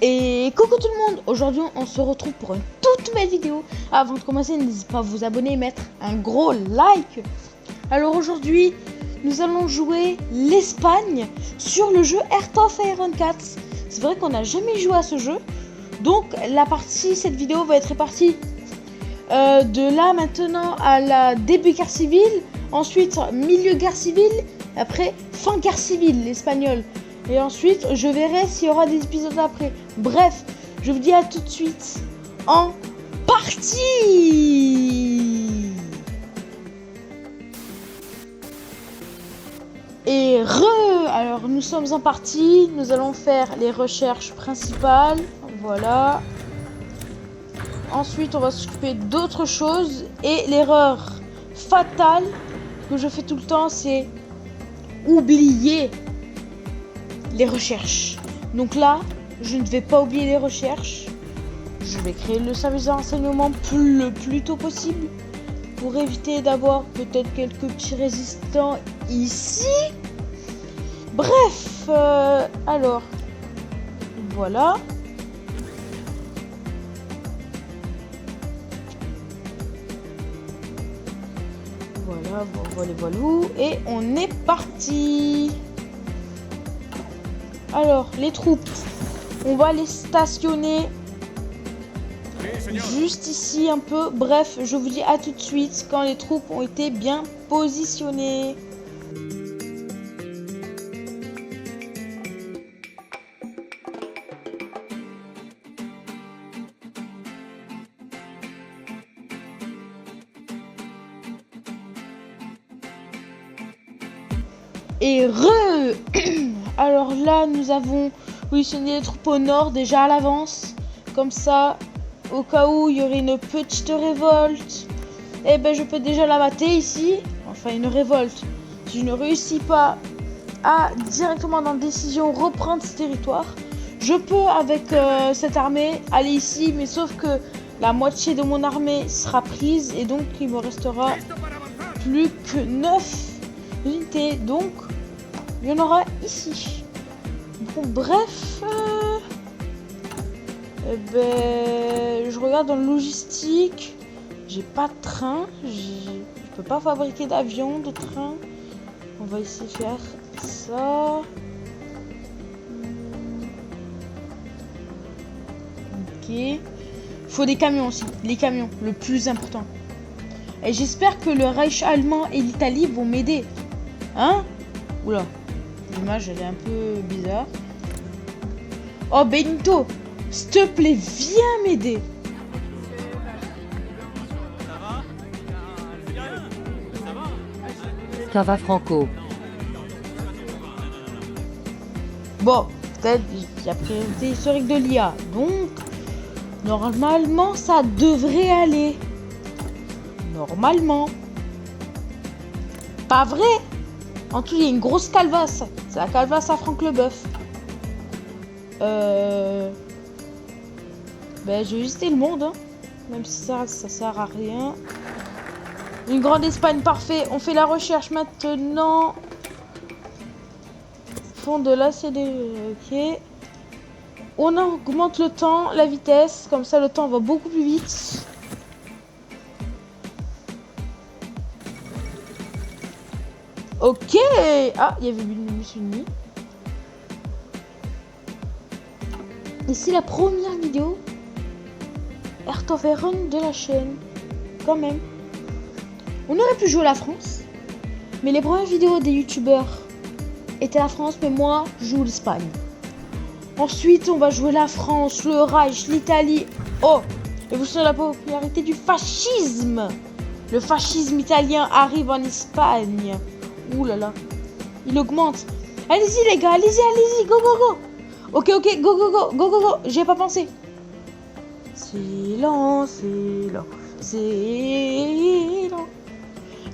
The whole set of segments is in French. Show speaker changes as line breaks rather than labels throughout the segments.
Et coucou tout le monde, aujourd'hui on se retrouve pour une toute nouvelle vidéo. Avant de commencer, n'hésitez pas à vous abonner et mettre un gros like. Alors aujourd'hui, nous allons jouer l'Espagne sur le jeu Heart of Iron 4. C'est vrai qu'on n'a jamais joué à ce jeu. Donc cette vidéo va être répartie de là maintenant à la début guerre civile, ensuite milieu guerre civile, après fin guerre civile, l'espagnol. Et ensuite, je verrai s'il y aura des épisodes après. Bref, je vous dis à tout de suite en partie. Et alors nous sommes en partie. Nous allons faire les recherches principales. Voilà. Ensuite, on va s'occuper d'autres choses. Et l'erreur fatale que je fais tout le temps, c'est oublier les recherches. Donc là, je ne vais pas oublier les recherches. Je vais créer le service de renseignement le plus tôt possible pour éviter d'avoir peut-être quelques petits résistants ici. Bref, alors voilà. Voilà. Et on est parti. Alors, les troupes, on va les stationner juste ici un peu. Bref, je vous dis à tout de suite quand les troupes ont été bien positionnées. Et alors là, nous avons positionné les troupes au nord déjà à l'avance. Comme ça, au cas où il y aurait une petite révolte, et ben je peux déjà la mater ici. Enfin, une révolte. Si je ne réussis pas à directement dans la décision reprendre ce territoire, je peux avec cette armée aller ici. Mais sauf que la moitié de mon armée sera prise et donc il me restera plus que 9 unités. Donc il y en aura ici. Bon, bref, je regarde dans le logistique. J'ai pas de train. Je peux pas fabriquer d'avion, de train. On va essayer de faire ça. Ok. Faut des camions aussi. Les camions, le plus important. Et j'espère que le Reich allemand et l'Italie vont m'aider. Hein? Oula. L'image, elle est un peu bizarre. Oh, Benito, s'il te plaît, viens m'aider.
Ça va, Franco?
Bon, peut-être il y a priorité historique de l'IA. Donc, normalement, ça devrait aller. Normalement. Pas vrai? En tout, il y a une grosse calvasse. C'est la calvasse à Franck Leboeuf. Je vais visiter le monde, hein. Même si ça sert à rien. Une grande Espagne, parfait. On fait la recherche maintenant. Fond de l'ACD, ok. On augmente le temps, la vitesse. Comme ça, le temps va beaucoup plus vite. Ok. Ah, il y avait une Mussolini. Ici la première vidéo Heart of Iron de la chaîne. Quand même. On aurait pu jouer la France. Mais les premières vidéos des youtubeurs étaient la France. Mais moi, je joue l'Espagne. Ensuite, on va jouer la France, le Reich, l'Italie. Oh, l'évolution de la popularité du fascisme. Le fascisme italien arrive en Espagne. Ouh là là, il augmente. Allez-y les gars, allez-y, go. Ok, go. J'ai pas pensé. Silence.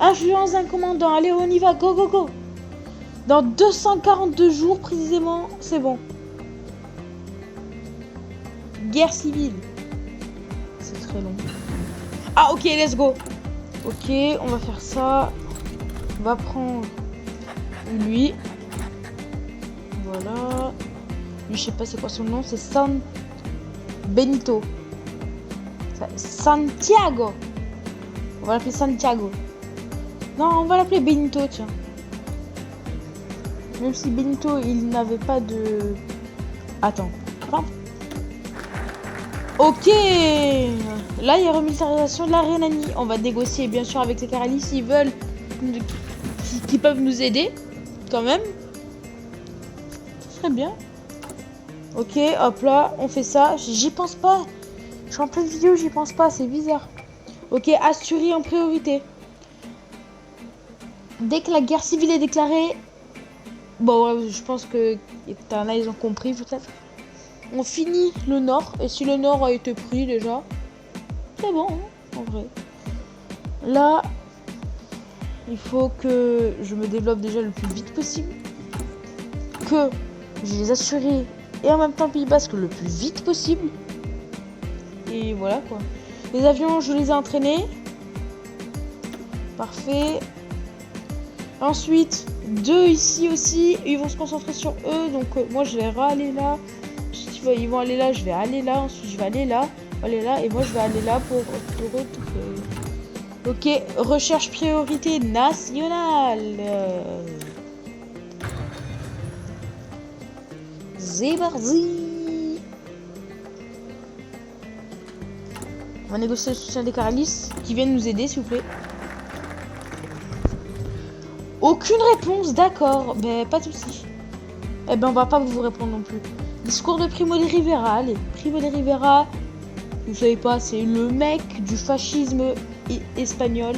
Influence d'un commandant. Allez, on y va, go. Dans 242 jours précisément, c'est bon. Guerre civile. C'est très long. Ah, ok, let's go. Ok, on va faire ça. On va prendre lui. Voilà. Lui, je sais pas c'est quoi son nom, c'est San Benito. Santiago. On va l'appeler Santiago. Non, on va l'appeler Benito, tiens. Même si Benito, il n'avait pas de... Attends. Ok. Là, il y a remilitarisation de la Rhénanie. On va négocier, bien sûr, avec les Carélies s'ils veulent... qui peuvent nous aider, quand même. Ce serait bien. Ok, hop là, on fait ça. J'y pense pas. Je suis en pleine vidéo, j'y pense pas, c'est bizarre. Ok, Asturie en priorité. Dès que la guerre civile est déclarée... Bon, je pense que t'en as, ils ont compris peut-être. On finit le nord. Et si le nord a été pris déjà, c'est bon, hein, en vrai. Là, il faut que je me développe déjà le plus vite possible. Que j'ai les assurés et en même temps Pays Basque le plus vite possible. Et voilà quoi. Les avions, je les ai entraînés. Parfait. Ensuite, 2 ici aussi. Ils vont se concentrer sur eux. Donc moi je vais aller là. Ensuite, ils vont aller là. Je vais aller là. Ensuite je vais aller là. Aller là. Et moi je vais aller là pour ok. Recherche priorité nationale. C'est parti. On va négocier le soutien des Carélies qui viennent nous aider, s'il vous plaît. Aucune réponse, d'accord. Ben, pas de soucis. Eh ben, on va pas vous répondre non plus. Discours de Primo de Rivera. Allez, Primo de Rivera, vous savez pas, c'est le mec du fascisme espagnol.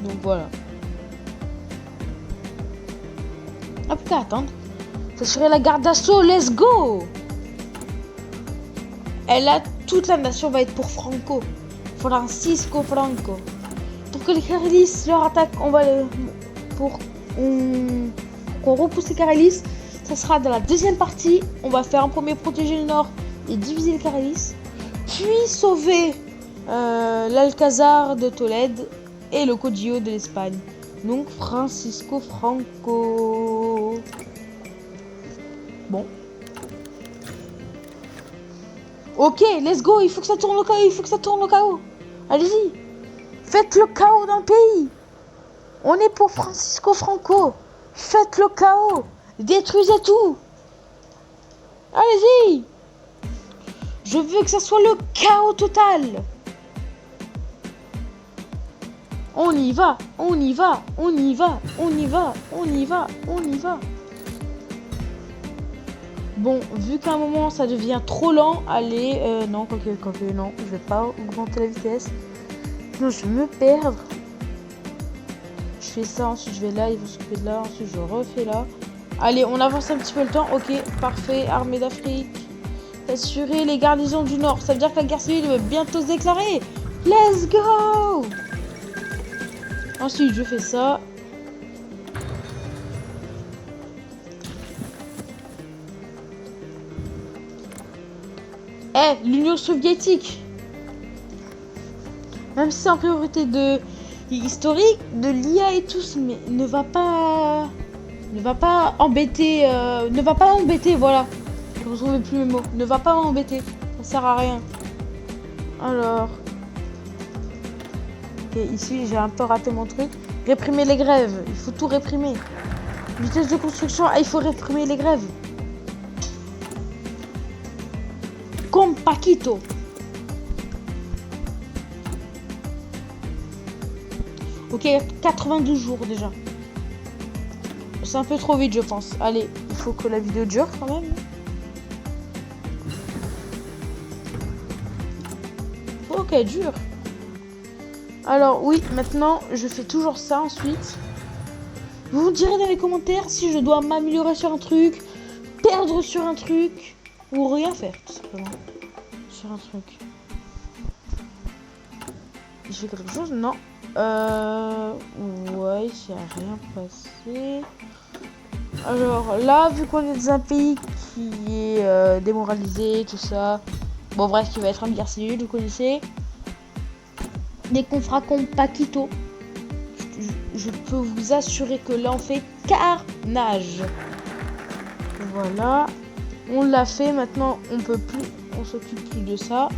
Donc voilà. Ah putain, attendre. Ça serait la garde d'assaut, let's go. Et là, toute la nation va être pour Franco. Francisco Franco. Pour que les Carélies leur attaquent, on va pour qu'on repousse les Carélies. Ça sera dans la deuxième partie. On va faire en premier protéger le nord et diviser les Carélies. Puis sauver l'Alcazar de Tolède et le Codillo de l'Espagne. Donc Francisco Franco. Bon. Ok, let's go. Il faut que ça tourne au chaos. Il faut que ça tourne au chaos. Allez-y. Faites le chaos dans le pays. On est pour Francisco Franco. Faites le chaos. Détruisez tout. Allez-y. Je veux que ça soit le chaos total. On y va, on y va, on y va, on y va, on y va, on y va. Bon, vu qu'à un moment ça devient trop lent, allez, non, quoique, non, je vais pas augmenter la vitesse. Sinon je vais me perdre. Je fais ça, ensuite je vais là, ils vont s'occuper de là, ensuite je refais là. Allez, on avance un petit peu le temps, ok, parfait, armée d'Afrique. Assurer les garnisons du Nord, ça veut dire que la guerre civile va bientôt se déclarer. Let's go. Ensuite, je fais ça. Eh, l'Union soviétique. Même si c'est en priorité de historique, de l'IA et tout, mais ne va pas embêter, voilà. Je ne retrouvais plus mes mots. Ne va pas m'embêter, ça sert à rien. Alors. Ok, ici j'ai un peu raté mon truc. Réprimer les grèves, il faut tout réprimer. Vitesse de construction, il faut réprimer les grèves. Comme Paquito. Ok, 92 jours déjà. C'est un peu trop vite, je pense. Allez, il faut que la vidéo dure quand même. Ok, dure. Alors oui, maintenant je fais toujours ça ensuite. Vous me direz dans les commentaires si je dois m'améliorer sur un truc, perdre sur un truc ou rien faire tout simplement sur un truc. Je fais quelque chose? Non. Ouais, il n'y a rien passé. Alors là, vu qu'on est dans un pays qui est démoralisé, tout ça. Bon bref, qui va être en guerre civile, vous connaissez. Dès qu'on fera comme Paquito, je peux vous assurer que là on fait carnage. Voilà. On l'a fait. Maintenant, on peut plus. On s'occupe plus de ça.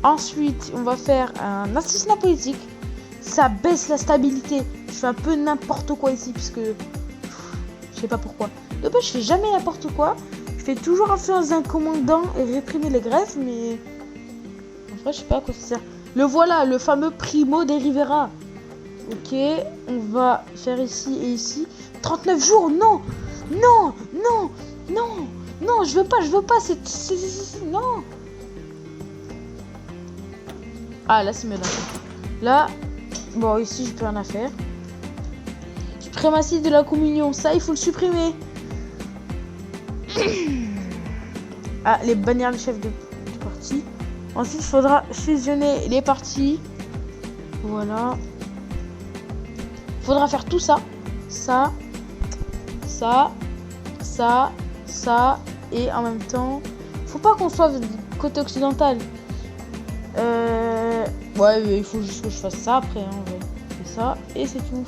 Ensuite, on va faire un assassinat politique. Ça baisse la stabilité. Je fais un peu n'importe quoi ici, puisque je sais pas pourquoi. De base, je fais jamais n'importe quoi. Je fais toujours influence d'un commandant et réprimer les grèves, mais en vrai, je sais pas à quoi ça sert. Le voilà, le fameux Primo de Rivera. Ok, on va faire ici et ici. 39 jours, non, non, non, non, non, je veux pas, c'est non. Ah, là, c'est mieux d'accord. Là, bon, ici, j'ai plus rien à faire. Suprématie de la communion, ça, il faut le supprimer. Ah, les bannières les chefs du parti. Ensuite, il faudra fusionner les partis. Voilà. Faudra faire tout ça. Ça. Ça. Ça. Ça. Et en même temps, faut pas qu'on soit du côté occidental. Ouais, il faut juste que je fasse ça après. Hein, ouais. C'est ça. Et c'est tout.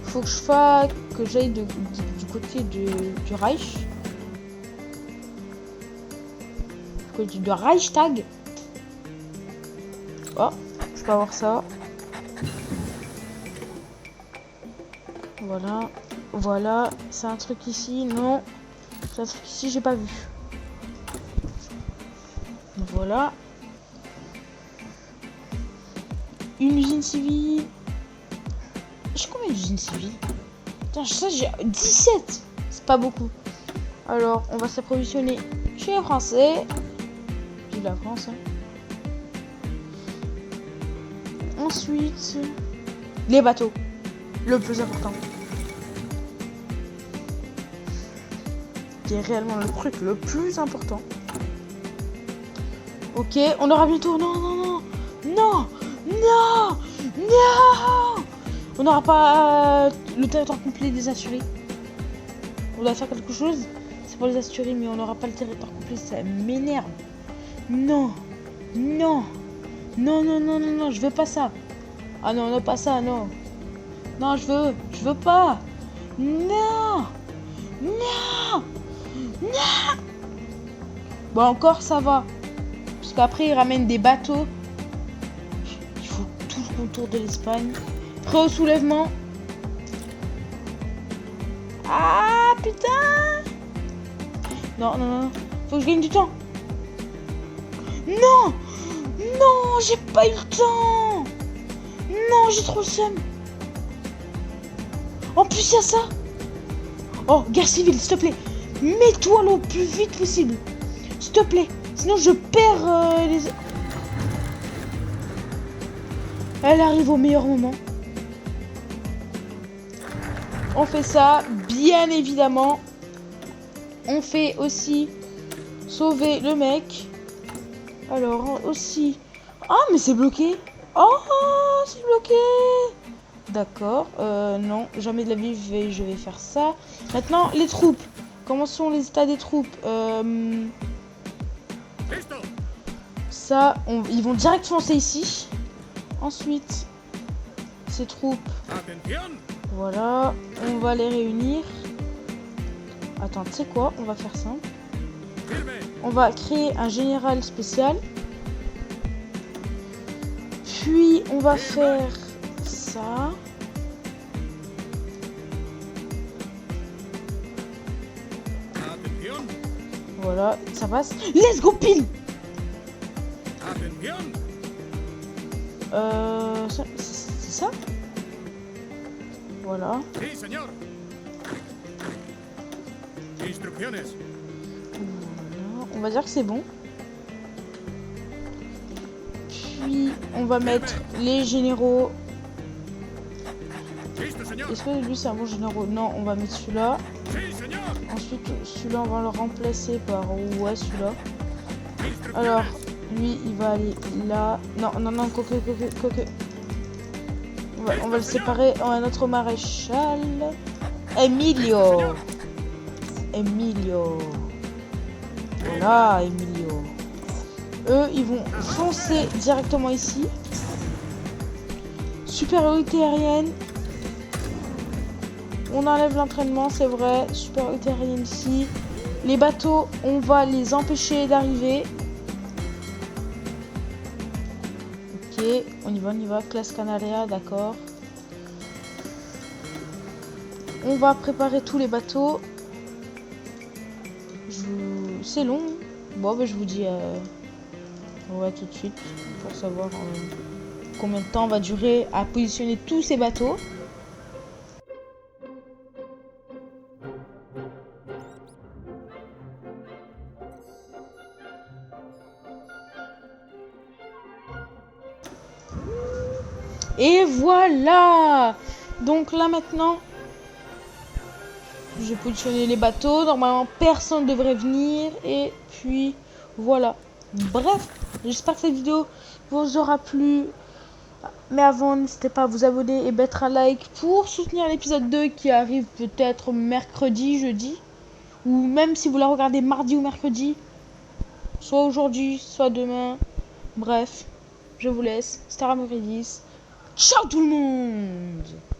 Faut que je fasse. Que j'aille du côté du Reich. Du côté du Reichstag. Oh, je peux avoir ça. Voilà. Voilà. C'est un truc ici. Non. C'est un truc ici, j'ai pas vu. Voilà. Une usine civile. J'ai combien d'usines civiles? Putain, ça j'ai 17. C'est pas beaucoup. Alors, on va s'approvisionner chez les Français. Vive la France. Hein. Ensuite, les bateaux. Le plus important. Qui est réellement le truc le plus important. Ok, on aura bientôt... Non, non, non. Non. Non. Non. On n'aura pas le territoire complet des assurés. On doit faire quelque chose. C'est pour les assurés, mais on n'aura pas le territoire complet. Ça m'énerve. Non. Non. Non, non, non, non, non. Je veux pas ça. Ah non, non, pas ça, non. Non, je veux pas. Non. Non. Non. Bon, encore, ça va. Parce qu'après, ils ramènent des bateaux. Il faut tout le contour de l'Espagne. Prêt au soulèvement. Ah, putain. Non, non, non. Faut que je gagne du temps. Non. Non, j'ai pas eu le temps. Non, j'ai trop le seum. En plus, il y a ça. Oh, guerre civile, s'il te plaît. Mets-toi le plus vite possible. S'il te plaît. Sinon, je perds les... Elle arrive au meilleur moment. On fait ça, bien évidemment. On fait aussi sauver le mec. Alors, aussi... Ah, mais c'est bloqué. Oh, c'est bloqué. D'accord. Non, jamais de la vie, je vais faire ça. Maintenant, les troupes. Comment sont les états des troupes? Ça, ils vont direct foncer ici. Ensuite, ces troupes. Voilà, on va les réunir. Attends, tu sais quoi? On va faire ça. On va créer un général spécial. Puis, on va faire ça. Voilà, ça passe. Let's go pile. C'est ça? Voilà. Voilà. On va dire que c'est bon. Puis on va mettre les généraux. Est-ce que lui c'est un bon généraux? Non, on va mettre celui-là. Ensuite celui-là on va le remplacer par ouais celui-là. Alors lui il va aller là. Non non non coque. On va le séparer en un autre maréchal. Emilio. Voilà Emilio. Eux ils vont foncer directement ici. Supériorité aérienne. On enlève l'entraînement, c'est vrai. Super terrienne ici. Les bateaux, on va les empêcher d'arriver. Ok, on y va. Classe Canaria, d'accord. On va préparer tous les bateaux. C'est long. Bon, bah, je vous dis ouais, tout de suite pour savoir combien de temps on va durer à positionner tous ces bateaux. Et voilà. Donc là maintenant, j'ai positionné les bateaux. Normalement, personne ne devrait venir. Et puis, voilà. Bref, j'espère que cette vidéo vous aura plu. Mais avant, n'hésitez pas à vous abonner et mettre un like pour soutenir l'épisode 2 qui arrive peut-être mercredi, jeudi. Ou même si vous la regardez mardi ou mercredi. Soit aujourd'hui, soit demain. Bref, je vous laisse. C'était Ramuridis. Ciao tout le monde!